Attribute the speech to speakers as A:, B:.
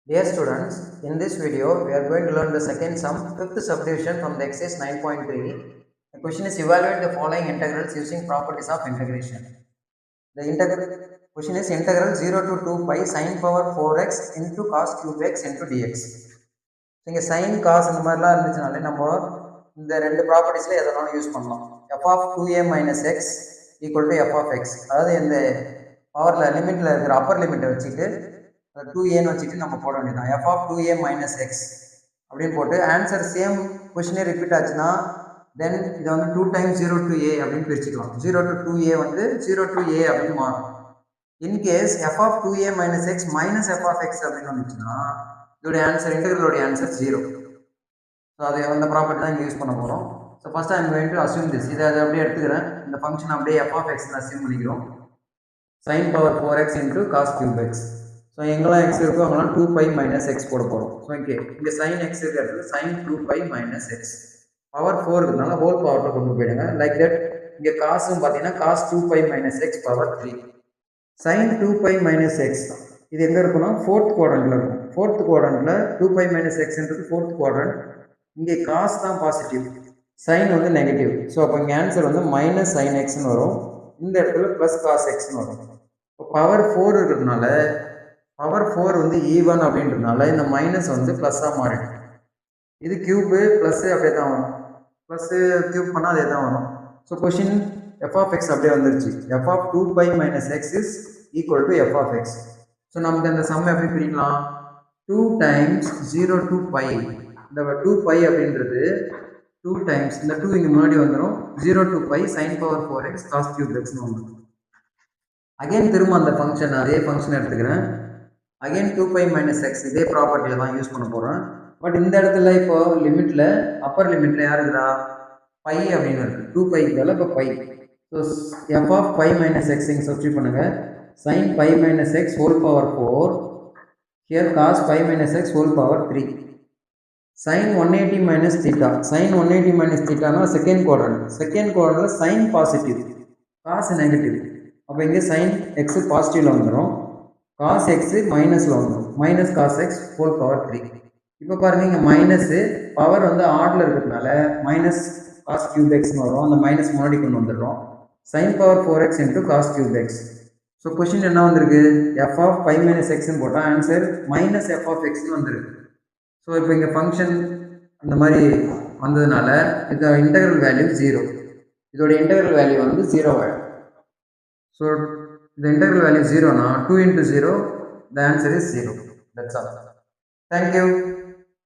A: Dear students, in this video, we are going to learn the second sum, fifth subdivision from the exercise 9.3. The question is evaluate the following integrals using properties of integration. The question is integral 0 to 2 pi sin power 4x into cos cube x into dx. So, இங்கே sin cos இந்த மாதிரிலாம் இருந்துச்சுனாலே நம்ம இந்த ரெண்டு ப்ராப்பர்ட்டிஸில் எதனாலும் use பண்ணலாம். f of 2a minus x equal to f of x. அதாவது இந்த பவரில் லிமிட்டில் இருக்கிற அப்பர் லிமிட்டை வச்சுட்டு 2a வச்சுட்டு நம்ம போட வேண்டியதான். f of 2a minus x அப்படின்னு போட்டு ஆன்சர் சேம் கொஸ்டினே ரிப்பீட் ஆச்சுன்னா தென் இதை வந்து 2 times 0 to a அப்படின்னு பிரிச்சுக்கலாம். 0 to 2a வந்து 0 to a அப்படின்னு மாறும். In case f of 2a minus x minus f of x அப்படின்னு வந்துச்சுன்னா இதோடைய ஆன்சர் இன்டெகிரலோடைய ஆன்சர் 0. ஸோ அது அந்த ப்ராப்பர்ட்டி தான் இங்கே யூஸ் பண்ண போகிறோம். So first I'm going to assume this. இதை அப்படியே எடுத்துக்கிறேன். இந்த ஃபங்க்ஷன் அப்படியே f of x அஸ்யூம் பண்ணிக்கிறோம். sin power 4x into cos cube x. So எங்கெல்லாம் எக்ஸ் இருக்கோ அங்கெல்லாம் 2 pi minus x போட போகிறோம். ஸோ ஓகே இங்கே sin x இருக்கிறது sin 2 pi minus x. Power 4 இருக்கிறதுனால ஹோல் பவரில் கொண்டு போயிடுங்க. லைக் தட் இங்கே காசும் பார்த்தீங்கன்னா cos 2 pi minus x power 3. sin 2 pi minus x இது எங்கே இருக்குன்னா ஃபோர்த் குவாட்ரண்ட்டில் இருக்கும். ஃபோர்த் குவாட்ரண்ட்டில் 2 pi minus xன்றது ஃபோர்த் குவாட்ரண்ட். இங்கே காஸ் தான் பாசிட்டிவ், சைன் வந்து நெகட்டிவ். ஸோ அப்போ இங்கே ஆன்சர் வந்து மைனஸ் சைன் எக்ஸ்னு வரும். இந்த இடத்துல ப்ளஸ் காஸ் எக்ஸ்னு வரும். இப்போ பவர் 4 இருக்கிறதுனால பவர் 4 வந்து ஈவன் அப்படின்றதுனால இந்த மைனஸ் வந்து ப்ளஸ்ஸாக மாறிடும். இது கியூபு ப்ளஸ்ஸு அப்படியே தான் வரும். ப்ளஸ்ஸு கியூப் பண்ணால் அதே தான் வரும். So question F of X அப்படியே வந்துருச்சு. F of 2 pi minus x is equal to F of X. So நமக்கு இந்த சம் எப்படி பிரிக்கலாம்? 2 times 0 to pi. இந்த 2 pi அப்படின்றது 2 times இந்த 2 இங்கே முன்னாடி வந்துடும். 0 to pi sin power 4x cos cube xன்னு வந்துடும். அகைன் திரும்ப அந்த ஃபங்க்ஷன் அதே ஃபங்க்ஷன் எடுத்துக்கிறேன். அகைன் 2 pi minus x இதே ப்ராப்பர்ட்டியில் தான் யூஸ் பண்ண போகிறேன். பட் இந்த இடத்துல இப்போ லிமிட்டில் அப்பர் லிமிட்டில் யார் இருக்கிறா? பை அப்படின்னு இருக்குது. 2 pi இப்போ pi. So F of pi minus X இங்கே சப்ஸ்டியூட் பண்ணுங்கள். sin pi minus x whole power 4. Here cos pi minus x whole power 3. sin 180 minus theta. sin 180 minus theta na second quadrant. Second quadrant sin positive, cos negative. அப்போ இங்கே sin x பாசிட்டிவ்ல வந்துடும், cos x மைனஸில் வந்துடும். Minus cos x whole power 3. இப்போ பாருங்கள் இங்கே minus power வந்து ஆர்டில் இருக்கிறதுனால மைனஸ் cos cube xன்னு வரும். அந்த மைனஸ் முன்னாடி கொண்டு வந்துடுறோம். sin power 4x into cos cube x. So question என்ன வந்திருக்கு? எஃப் ஆஃப் பை மைனஸ் எக்ஸ்ன்னு போட்டால் ஆன்சர் மைனஸ் எஃப் ஆஃப் எக்ஸ்ன்னு வந்துருக்கு. ஸோ இப்போ இங்கே ஃபங்க்ஷன் அந்த மாதிரி வந்ததுனால இந்த இன்டெகிரல் வேல்யூ 0. இதோட இன்டெகிரல் வேல்யூ வந்து 0 ஆகிடும். ஸோ இந்த integral value 0னா 2 into 0 the answer is 0. That's all. Thank you.